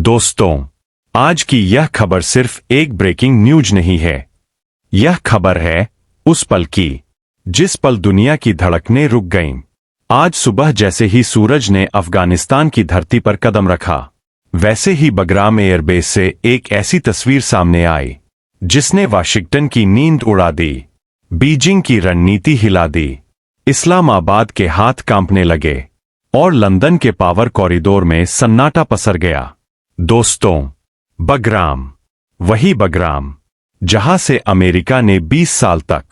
दोस्तों, आज की यह खबर सिर्फ एक ब्रेकिंग न्यूज नहीं है। यह खबर है उस पल की जिस पल दुनिया की धड़कनें रुक गईं। आज सुबह जैसे ही सूरज ने अफगानिस्तान की धरती पर कदम रखा, वैसे ही बगराम एयरबेस से एक ऐसी तस्वीर सामने आई जिसने वाशिंगटन की नींद उड़ा दी, बीजिंग की रणनीति हिला दी, इस्लामाबाद के हाथ कांपने लगे और लंदन के पावर कॉरिडोर में सन्नाटा पसर गया। दोस्तों, बगराम, वही बगराम जहां से अमेरिका ने 20 साल तक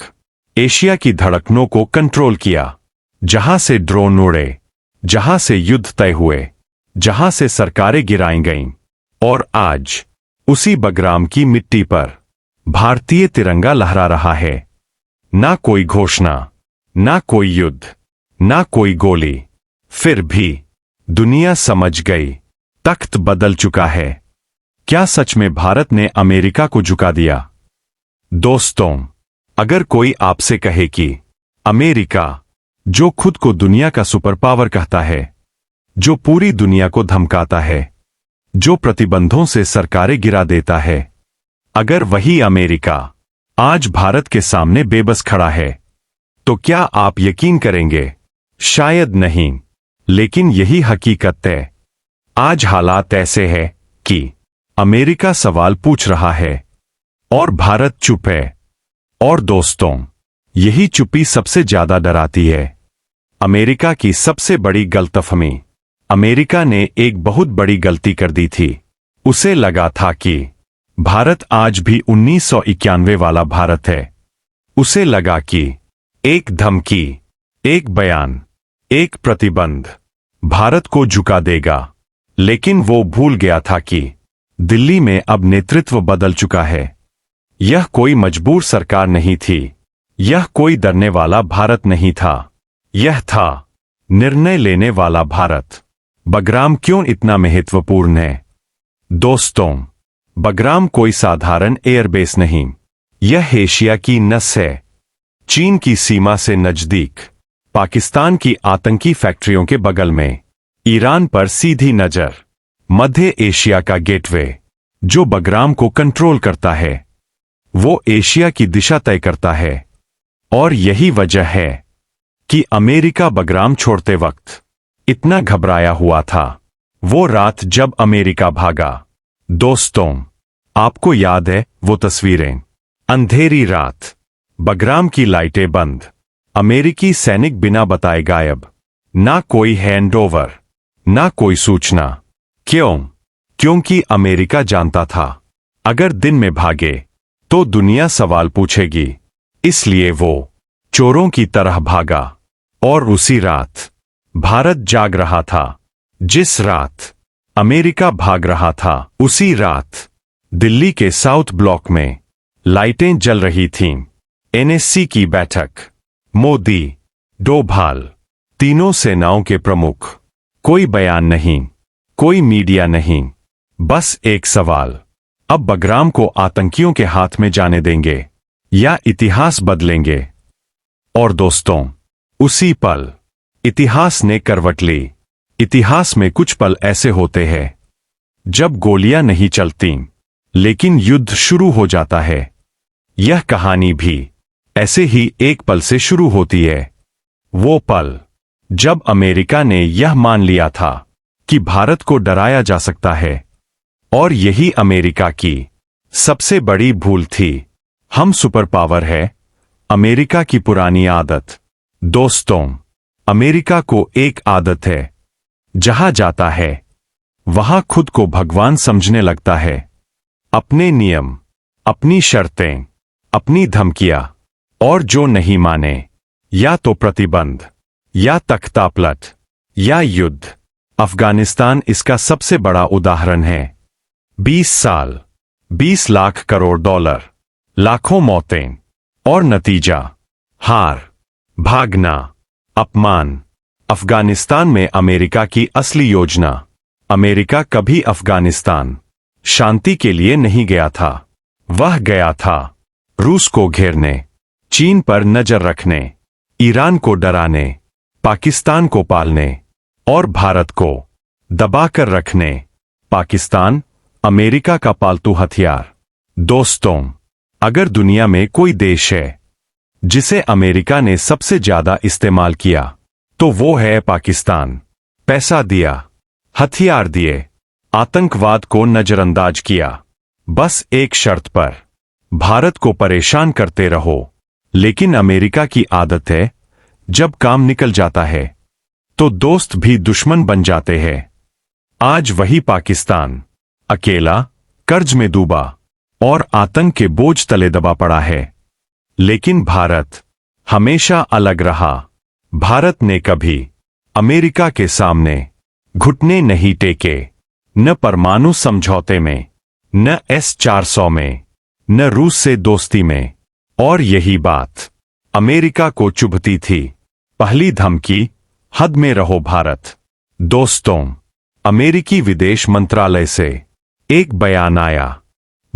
एशिया की धड़कनों को कंट्रोल किया, जहां से ड्रोन उड़े, जहां से युद्ध तय हुए, जहां से सरकारें गिराई गईं, और आज उसी बगराम की मिट्टी पर भारतीय तिरंगा लहरा रहा है। ना कोई घोषणा, ना कोई युद्ध, ना कोई गोली, फिर भी दुनिया समझ गई, तख्त बदल चुका है। क्या सच में भारत ने अमेरिका को झुका दिया? दोस्तों, अगर कोई आपसे कहे कि अमेरिका, जो खुद को दुनिया का सुपर पावर कहता है, जो पूरी दुनिया को धमकाता है, जो प्रतिबंधों से सरकारें गिरा देता है, अगर वही अमेरिका आज भारत के सामने बेबस खड़ा है, तो क्या आप यकीन करेंगे? शायद नहीं, लेकिन यही हकीकत है। आज हालात ऐसे है कि अमेरिका सवाल पूछ रहा है और भारत चुप है। और दोस्तों, यही चुप्पी सबसे ज्यादा डराती है। अमेरिका की सबसे बड़ी गलतफहमी, अमेरिका ने एक बहुत बड़ी गलती कर दी थी। उसे लगा था कि भारत आज भी 1991 वाला भारत है। उसे लगा कि एक धमकी, एक बयान, एक प्रतिबंध भारत को झुका देगा। लेकिन वो भूल गया था कि दिल्ली में अब नेतृत्व बदल चुका है। यह कोई मजबूर सरकार नहीं थी, यह कोई डरने वाला भारत नहीं था, यह था निर्णय लेने वाला भारत। बगराम क्यों इतना महत्वपूर्ण है? दोस्तों, बगराम कोई साधारण एयरबेस नहीं, यह एशिया की नस है। चीन की सीमा से नजदीक, पाकिस्तान की आतंकी फैक्ट्रियों के बगल में, ईरान पर सीधी नजर, मध्य एशिया का गेटवे जो बगराम को कंट्रोल करता है, वो एशिया की दिशा तय करता है। और यही वजह है कि अमेरिका बगराम छोड़ते वक्त इतना घबराया हुआ था। वो रात जब अमेरिका भागा। दोस्तों, आपको याद है वो तस्वीरें? अंधेरी रात, बगराम की लाइटें बंद, अमेरिकी सैनिक बिना बताए गायब, ना कोई हैंडओवर, ना कोई सूचना। क्यों? क्योंकि अमेरिका जानता था अगर दिन में भागे तो दुनिया सवाल पूछेगी। इसलिए वो चोरों की तरह भागा। और उसी रात भारत जाग रहा था। जिस रात अमेरिका भाग रहा था, उसी रात दिल्ली के साउथ ब्लॉक में लाइटें जल रही थीं। एनएससी की बैठक, मोदी, डोभाल, तीनों सेनाओं के प्रमुख। कोई बयान नहीं, कोई मीडिया नहीं, बस एक सवाल, अब बगराम को आतंकियों के हाथ में जाने देंगे या इतिहास बदलेंगे? और दोस्तों, उसी पल इतिहास ने करवट ली। इतिहास में कुछ पल ऐसे होते हैं जब गोलियां नहीं चलती, लेकिन युद्ध शुरू हो जाता है। यह कहानी भी ऐसे ही एक पल से शुरू होती है। वो पल जब अमेरिका ने यह मान लिया था कि भारत को डराया जा सकता है। और यही अमेरिका की सबसे बड़ी भूल थी। हम सुपर पावर है, अमेरिका की पुरानी आदत। दोस्तों, अमेरिका को एक आदत है, जहां जाता है वहां खुद को भगवान समझने लगता है। अपने नियम, अपनी शर्तें, अपनी धमकियां, और जो नहीं माने या तो प्रतिबंध, या तख्तापलट, या युद्ध। अफगानिस्तान इसका सबसे बड़ा उदाहरण है। 20 साल, 20 लाख करोड़ डॉलर, लाखों मौतें, और नतीजा हार, भागना, अपमान। अफगानिस्तान में अमेरिका की असली योजना। अमेरिका कभी अफगानिस्तान शांति के लिए नहीं गया था। वह गया था रूस को घेरने, चीन पर नजर रखने, ईरान को डराने, पाकिस्तान को पालने, और भारत को दबाकर रखने। पाकिस्तान अमेरिका का पालतू हथियार। दोस्तों, अगर दुनिया में कोई देश है जिसे अमेरिका ने सबसे ज्यादा इस्तेमाल किया तो वो है पाकिस्तान। पैसा दिया, हथियार दिए, आतंकवाद को नजरअंदाज किया, बस एक शर्त पर, भारत को परेशान करते रहो। लेकिन अमेरिका की आदत है, जब काम निकल जाता है तो दोस्त भी दुश्मन बन जाते हैं। आज वही पाकिस्तान अकेला, कर्ज में डूबा और आतंक के बोझ तले दबा पड़ा है। लेकिन भारत हमेशा अलग रहा। भारत ने कभी अमेरिका के सामने घुटने नहीं टेके, न परमाणु समझौते में, न S-400 में, न रूस से दोस्ती में। और यही बात अमेरिका को चुभती थी। पहली धमकी, हद में रहो भारत। दोस्तों, अमेरिकी विदेश मंत्रालय से एक बयान आया,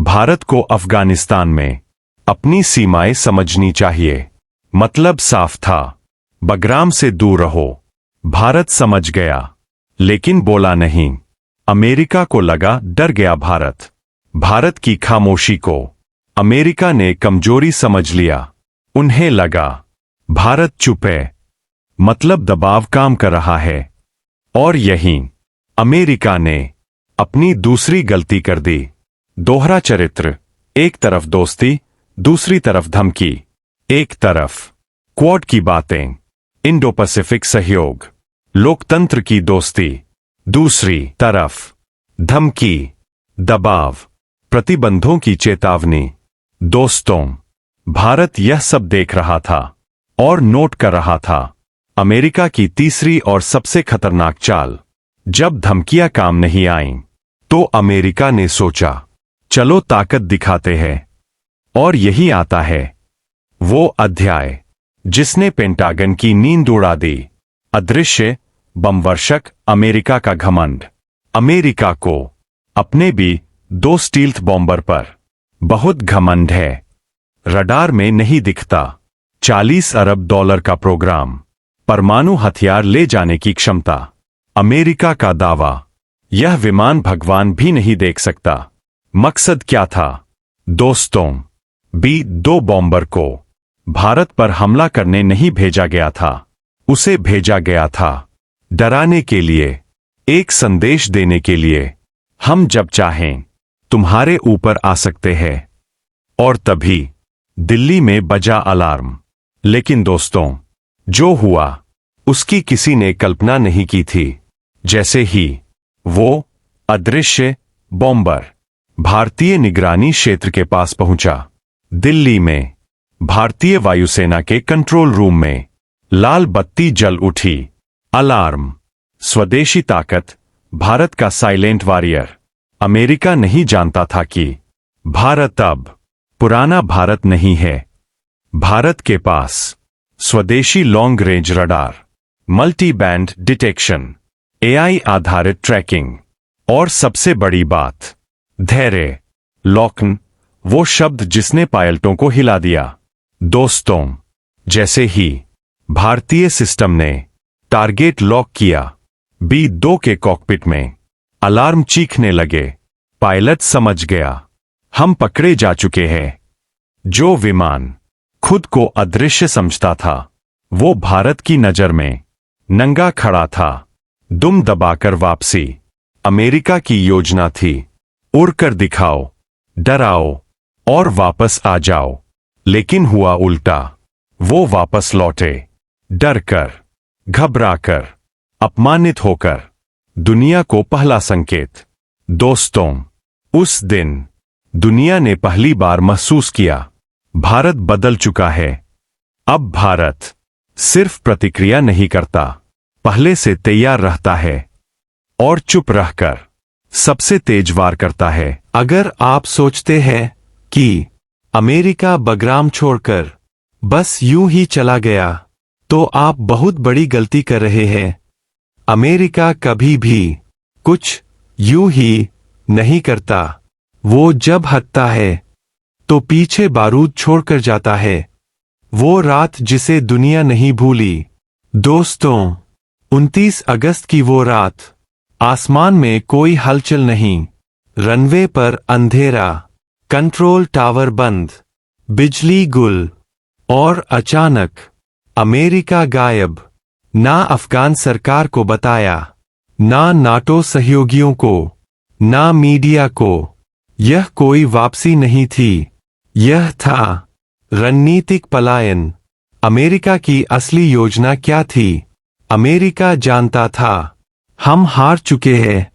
भारत को अफगानिस्तान में अपनी सीमाएं समझनी चाहिए। मतलब साफ था, बगराम से दूर रहो। भारत समझ गया, लेकिन बोला नहीं। अमेरिका को लगा डर गया भारत। भारत की खामोशी को अमेरिका ने कमजोरी समझ लिया। उन्हें लगा भारत चुप है, मतलब दबाव काम कर रहा है। और यहीं अमेरिका ने अपनी दूसरी गलती कर दी। दोहरा चरित्र, एक तरफ दोस्ती, दूसरी तरफ धमकी। एक तरफ क्वाड की बातें, इंडो पैसिफिक सहयोग, लोकतंत्र की दोस्ती, दूसरी तरफ धमकी, दबाव, प्रतिबंधों की चेतावनी। दोस्तों, भारत यह सब देख रहा था और नोट कर रहा था। अमेरिका की तीसरी और सबसे खतरनाक चाल, जब धमकियां काम नहीं आईं, तो अमेरिका ने सोचा, चलो ताकत दिखाते हैं। और यही आता है वो अध्याय जिसने पेंटागन की नींद उड़ा दी। अदृश्य बमवर्षक अमेरिका का घमंड। अमेरिका को अपने भी 2 स्टील्थ बॉम्बर पर बहुत घमंड है। रडार में नहीं दिखता। $40 अरब का प्रोग्राम, परमाणु हथियार ले जाने की क्षमता। अमेरिका का दावा, यह विमान भगवान भी नहीं देख सकता। मकसद क्या था? दोस्तों, B-2 बॉम्बर को भारत पर हमला करने नहीं भेजा गया था। उसे भेजा गया था डराने के लिए, एक संदेश देने के लिए, हम जब चाहें तुम्हारे ऊपर आ सकते हैं। और तभी दिल्ली में बजा अलार्म। लेकिन दोस्तों, जो हुआ उसकी किसी ने कल्पना नहीं की थी। जैसे ही वो अदृश्य बॉम्बर भारतीय निगरानी क्षेत्र के पास पहुंचा, दिल्ली में भारतीय वायुसेना के कंट्रोल रूम में लाल बत्ती जल उठी। अलार्म, स्वदेशी ताकत, भारत का साइलेंट वॉरियर। अमेरिका नहीं जानता था कि भारत अब पुराना भारत नहीं है। भारत के पास स्वदेशी long range radar, multi band detection, AI आधारित ट्रैकिंग और सबसे बड़ी बात, धैर्य। लॉकन, वो शब्द जिसने पायलटों को हिला दिया। दोस्तों, जैसे ही भारतीय सिस्टम ने टारगेट लॉक किया, B-2 के कॉकपिट में अलार्म चीखने लगे। पायलट समझ गया, हम पकड़े जा चुके हैं। जो विमान खुद को अदृश्य समझता था, वो भारत की नजर में नंगा खड़ा था। दुम दबाकर वापसी अमेरिका की योजना थी। उड़कर दिखाओ, डराओ और वापस आ जाओ। लेकिन हुआ उल्टा। वो वापस लौटे, डरकर, घबराकर, अपमानित होकर। दुनिया को पहला संकेत। दोस्तों, उस दिन दुनिया ने पहली बार महसूस किया, भारत बदल चुका है। अब भारत सिर्फ प्रतिक्रिया नहीं करता, पहले से तैयार रहता है और चुप रहकर सबसे तेज वार करता है। अगर आप सोचते हैं कि अमेरिका बगराम छोड़कर बस यूं ही चला गया, तो आप बहुत बड़ी गलती कर रहे हैं। अमेरिका कभी भी कुछ यूं ही नहीं करता। वो जब हटता है तो पीछे बारूद छोड़कर जाता है। वो रात जिसे दुनिया नहीं भूली। दोस्तों, 29 अगस्त की वो रात, आसमान में कोई हलचल नहीं, रनवे पर अंधेरा, कंट्रोल टावर बंद, बिजली गुल। और अचानक अमेरिका गायब। ना अफगान सरकार को बताया, ना नाटो सहयोगियों को, ना मीडिया को। यह कोई वापसी नहीं थी, यह था रणनीतिक पलायन। अमेरिका की असली योजना क्या थी? अमेरिका जानता था हम हार चुके हैं,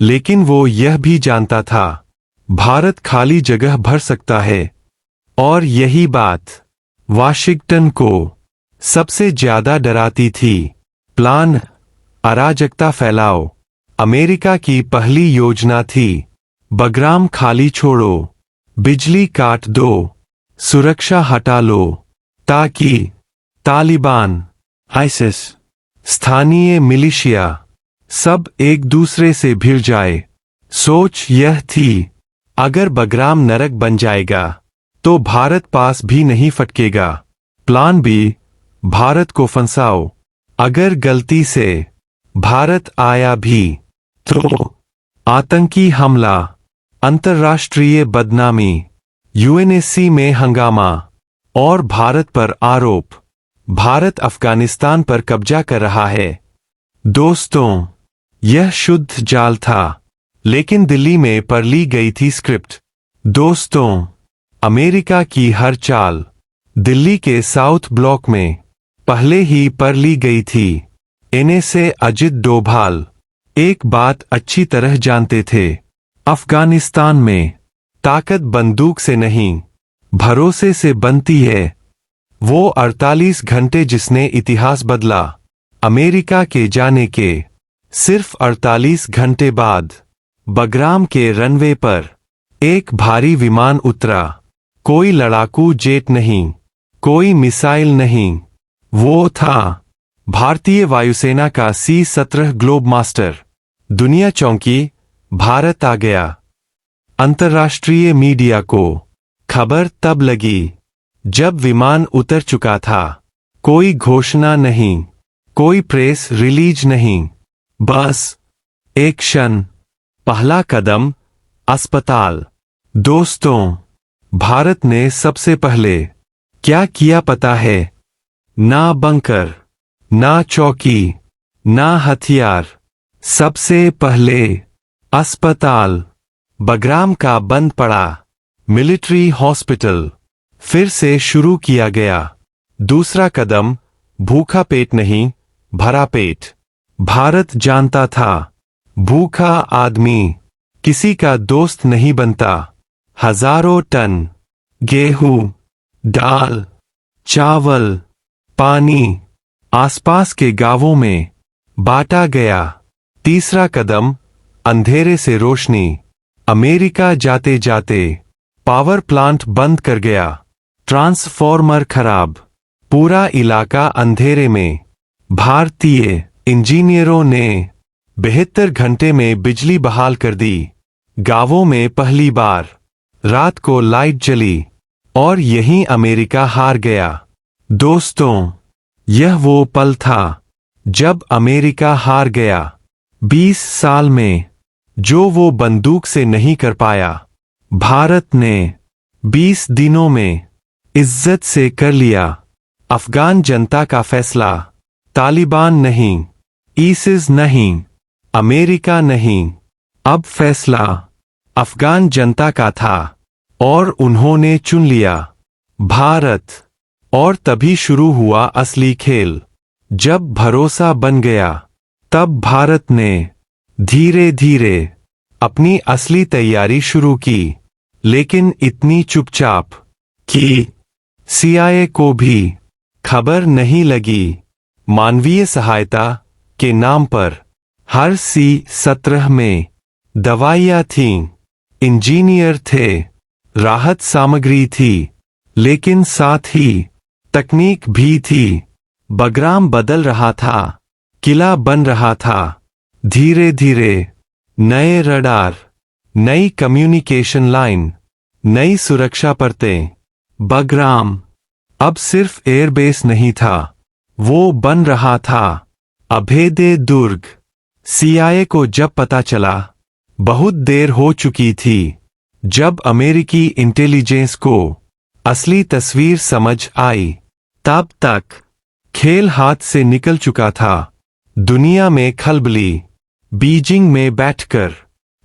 लेकिन वो यह भी जानता था भारत खाली जगह भर सकता है। और यही बात वाशिंगटन को सबसे ज्यादा डराती थी। प्लान अराजकता फैलाओ। अमेरिका की पहली योजना थी बगराम खाली छोड़ो, बिजली काट दो, सुरक्षा हटा लो, ताकि तालिबान, आईसिस, स्थानीय मिलिशिया सब एक दूसरे से भिड़ जाए। सोच यह थी अगर बगराम नरक बन जाएगा तो भारत पास भी नहीं फटकेगा। प्लान बी, भारत को फंसाओ। अगर गलती से भारत आया भी तो आतंकी हमला, अंतर्राष्ट्रीय बदनामी, यूएनएससी में हंगामा और भारत पर आरोप। भारत अफगानिस्तान पर कब्जा कर रहा है। दोस्तों, यह शुद्ध जाल था, लेकिन दिल्ली में पर ली गई थी स्क्रिप्ट। दोस्तों, अमेरिका की हर चाल दिल्ली के साउथ ब्लॉक में पहले ही पर ली गई थी। इन्हें से अजित डोभाल एक बात अच्छी तरह जानते थे, अफगानिस्तान में ताकत बंदूक से नहीं, भरोसे से बनती है। वो 48 घंटे जिसने इतिहास बदला। अमेरिका के जाने के सिर्फ 48 घंटे बाद बगराम के रनवे पर एक भारी विमान उतरा। कोई लड़ाकू जेट नहीं, कोई मिसाइल नहीं, वो था भारतीय वायुसेना का C-17 ग्लोब मास्टर। दुनिया चौंकी, भारत आ गया। अंतर्राष्ट्रीय मीडिया को खबर तब लगी जब विमान उतर चुका था। कोई घोषणा नहीं, कोई प्रेस रिलीज नहीं, बस एक्शन। पहला कदम अस्पताल। दोस्तों, भारत ने सबसे पहले क्या किया पता है? ना बंकर, ना चौकी, ना हथियार, सबसे पहले अस्पताल। बगराम का बंद पड़ा मिलिट्री हॉस्पिटल फिर से शुरू किया गया। दूसरा कदम भूखा पेट नहीं, भरा पेट। भारत जानता था भूखा आदमी किसी का दोस्त नहीं बनता। हजारों टन गेहूं, दाल, चावल, पानी आसपास के गांवों में बांटा गया। तीसरा कदम अंधेरे से रोशनी। अमेरिका जाते जाते पावर प्लांट बंद कर गया, ट्रांसफॉर्मर खराब, पूरा इलाका अंधेरे में। भारतीय इंजीनियरों ने 72 घंटे में बिजली बहाल कर दी। गांवों में पहली बार रात को लाइट जली और यहीं अमेरिका हार गया। दोस्तों, यह वो पल था जब अमेरिका हार गया। 20 साल में जो वो बंदूक से नहीं कर पाया, भारत ने 20 दिनों में इज्जत से कर लिया। अफगान जनता का फैसला, तालिबान नहीं, आईसिस नहीं, अमेरिका नहीं, अब फैसला अफगान जनता का था और उन्होंने चुन लिया भारत। और तभी शुरू हुआ असली खेल। जब भरोसा बन गया, तब भारत ने धीरे धीरे अपनी असली तैयारी शुरू की, लेकिन इतनी चुपचाप कि CIA को भी खबर नहीं लगी। मानवीय सहायता के नाम पर हर C-17 में दवाइयां थीं, इंजीनियर थे, राहत सामग्री थी, लेकिन साथ ही तकनीक भी थी। बगराम बदल रहा था, किला बन रहा था। धीरे धीरे नए रडार, नई कम्युनिकेशन लाइन, नई सुरक्षा परतें। बगराम अब सिर्फ एयरबेस नहीं था, वो बन रहा था अभेद्य दुर्ग। CIA को जब पता चला, बहुत देर हो चुकी थी। जब अमेरिकी इंटेलिजेंस को असली तस्वीर समझ आई, तब तक खेल हाथ से निकल चुका था। दुनिया में खलबली। बीजिंग में बैठकर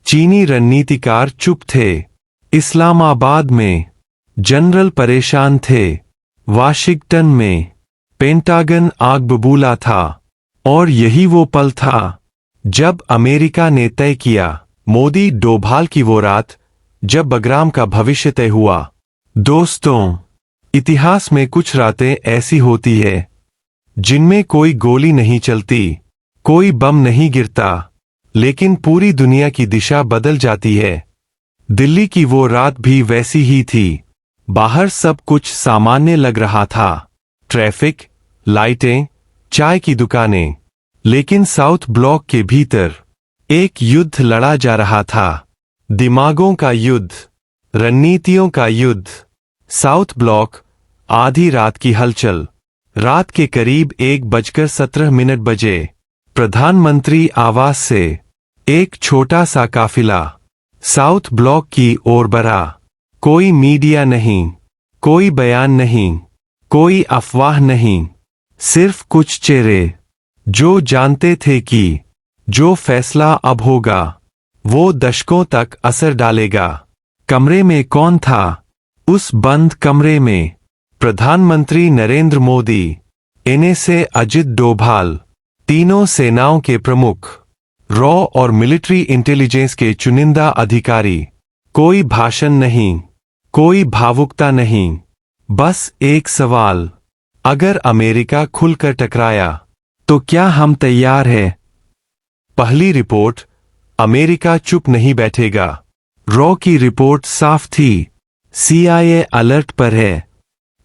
चीनी रणनीतिकार चुप थे। इस्लामाबाद में जनरल परेशान थे। वाशिंगटन में पेंटागन आग बबूला था। और यही वो पल था जब अमेरिका ने तय किया, मोदी डोभाल की वो रात जब बगराम का भविष्य तय हुआ। दोस्तों, इतिहास में कुछ रातें ऐसी होती है जिनमें कोई गोली नहीं चलती, कोई बम नहीं गिरता, लेकिन पूरी दुनिया की दिशा बदल जाती है। दिल्ली की वो रात भी वैसी ही थी। बाहर सब कुछ सामान्य लग रहा था, ट्रैफिक, लाइटें, चाय की दुकानें। लेकिन साउथ ब्लॉक के भीतर एक युद्ध लड़ा जा रहा था। दिमागों का युद्ध, रणनीतियों का युद्ध। साउथ ब्लॉक, आधी रात की हलचल। रात के करीब 1:17 बजे प्रधानमंत्री आवास से एक छोटा सा काफिला साउथ ब्लॉक की ओर बढ़ा। कोई मीडिया नहीं, कोई बयान नहीं, कोई अफवाह नहीं, सिर्फ कुछ चेहरे जो जानते थे कि जो फैसला अब होगा वो दशकों तक असर डालेगा। कमरे में कौन था? उस बंद कमरे में प्रधानमंत्री नरेंद्र मोदी, इन्हें से अजित डोभाल, तीनों सेनाओं के प्रमुख, रॉ और मिलिट्री इंटेलिजेंस के चुनिंदा अधिकारी। कोई भाषण नहीं, कोई भावुकता नहीं, बस एक सवाल, अगर अमेरिका खुलकर टकराया तो क्या हम तैयार हैं? पहली रिपोर्ट, अमेरिका चुप नहीं बैठेगा। रॉ की रिपोर्ट साफ थी, CIA अलर्ट पर है,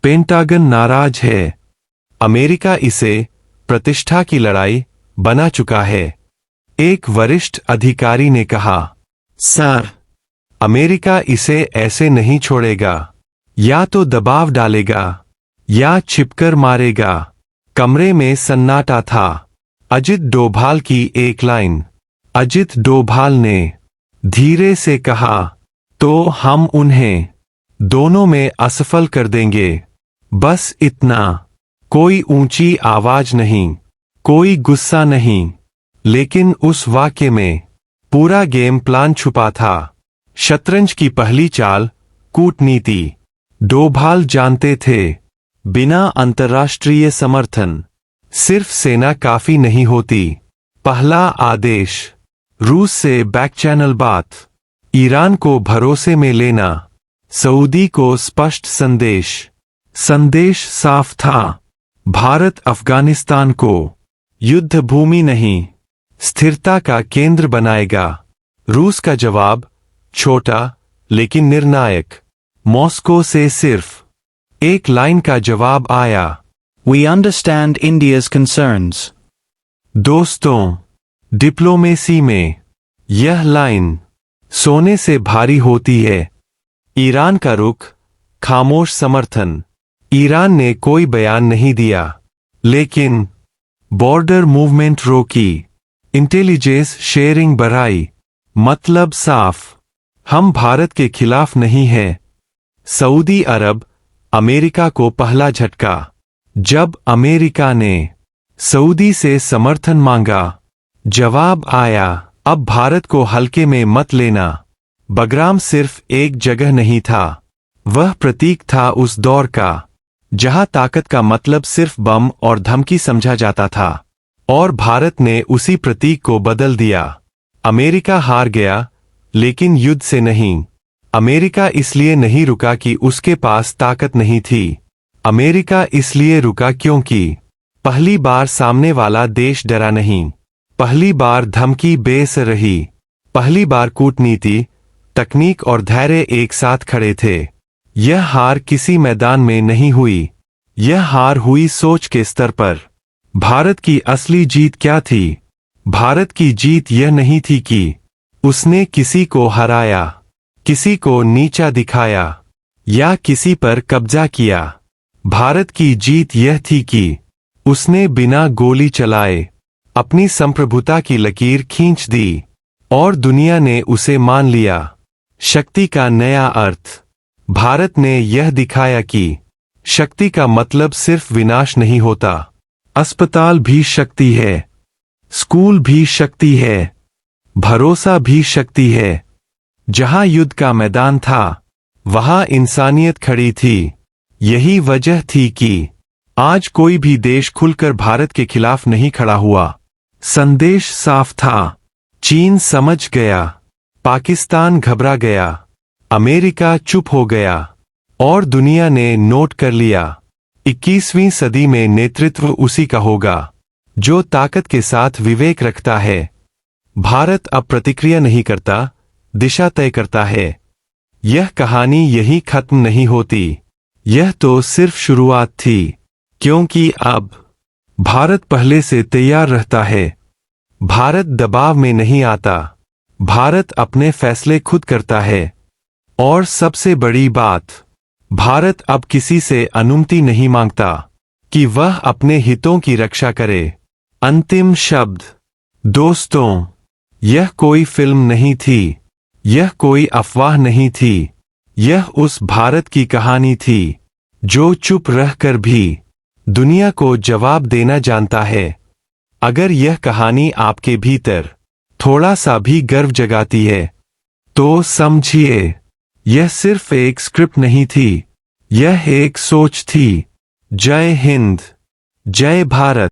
पेंटागन नाराज है, अमेरिका इसे प्रतिष्ठा की लड़ाई बना चुका है। एक वरिष्ठ अधिकारी ने कहा, सर, अमेरिका इसे ऐसे नहीं छोड़ेगा, या तो दबाव डालेगा या छिपकर मारेगा। कमरे में सन्नाटा था। अजित डोभाल की एक लाइन। अजित डोभाल ने धीरे से कहा, तो हम उन्हें दोनों में असफल कर देंगे, बस इतना। कोई ऊंची आवाज नहीं, कोई गुस्सा नहीं, लेकिन उस वाक्य में पूरा गेम प्लान छुपा था। शतरंज की पहली चाल, कूटनीति। डोभाल जानते थे, बिना अंतर्राष्ट्रीय समर्थन सिर्फ सेना काफी नहीं होती। पहला आदेश, रूस से बैक चैनल बात, ईरान को भरोसे में लेना, सऊदी को स्पष्ट संदेश। संदेश साफ था, भारत अफगानिस्तान को युद्ध भूमि नहीं, स्थिरता का केंद्र बनाएगा। रूस का जवाब छोटा लेकिन निर्णायक। मॉस्को से सिर्फ एक लाइन का जवाब आया, We understand India's concerns. दोस्तों, डिप्लोमेसी में यह लाइन सोने से भारी होती है। ईरान का रुख, खामोश समर्थन। ईरान ने कोई बयान नहीं दिया, लेकिन बॉर्डर मूवमेंट रोकी, इंटेलिजेंस शेयरिंग बढ़ाई। मतलब साफ, हम भारत के खिलाफ नहीं हैं। सऊदी अरब, अमेरिका को पहला झटका। जब अमेरिका ने सऊदी से समर्थन मांगा, जवाब आया, अब भारत को हल्के में मत लेना। बगराम सिर्फ एक जगह नहीं था, वह प्रतीक था उस दौर का जहां ताकत का मतलब सिर्फ बम और धमकी समझा जाता था। और भारत ने उसी प्रतीक को बदल दिया। अमेरिका हार गया, लेकिन युद्ध से नहीं। अमेरिका इसलिए नहीं रुका कि उसके पास ताकत नहीं थी। अमेरिका इसलिए रुका क्योंकि पहली बार सामने वाला देश डरा नहीं, पहली बार धमकी बेअसर रही, पहली बार कूटनीति, तकनीक और धैर्य एक साथ खड़े थे। यह हार किसी मैदान में नहीं हुई, यह हार हुई सोच के स्तर पर। भारत की असली जीत क्या थी? भारत की जीत यह नहीं थी कि उसने किसी को हराया, किसी को नीचा दिखाया या किसी पर कब्जा किया। भारत की जीत यह थी कि उसने बिना गोली चलाए अपनी संप्रभुता की लकीर खींच दी और दुनिया ने उसे मान लिया। शक्ति का नया अर्थ। भारत ने यह दिखाया कि शक्ति का मतलब सिर्फ विनाश नहीं होता। अस्पताल भी शक्ति है, स्कूल भी शक्ति है, भरोसा भी शक्ति है। जहां युद्ध का मैदान था वहां इंसानियत खड़ी थी। यही वजह थी कि आज कोई भी देश खुलकर भारत के खिलाफ नहीं खड़ा हुआ। संदेश साफ था। चीन समझ गया, पाकिस्तान घबरा गया, अमेरिका चुप हो गया और दुनिया ने नोट कर लिया। 21वीं सदी में नेतृत्व उसी का होगा जो ताकत के साथ विवेक रखता है। भारत अब प्रतिक्रिया नहीं करता, दिशा तय करता है। यह कहानी यही खत्म नहीं होती। यह तो सिर्फ शुरुआत थी, क्योंकि अब भारत पहले से तैयार रहता है। भारत दबाव में नहीं आता, भारत अपने फैसले खुद करता है। और सबसे बड़ी बात, भारत अब किसी से अनुमति नहीं मांगता कि वह अपने हितों की रक्षा करे। अंतिम शब्द। दोस्तों, यह कोई फिल्म नहीं थी, यह कोई अफवाह नहीं थी, यह उस भारत की कहानी थी जो चुप रहकर भी दुनिया को जवाब देना जानता है। अगर यह कहानी आपके भीतर थोड़ा सा भी गर्व जगाती है तो समझिए, यह सिर्फ एक स्क्रिप्ट नहीं थी, यह एक सोच थी। जय हिंद, जय भारत।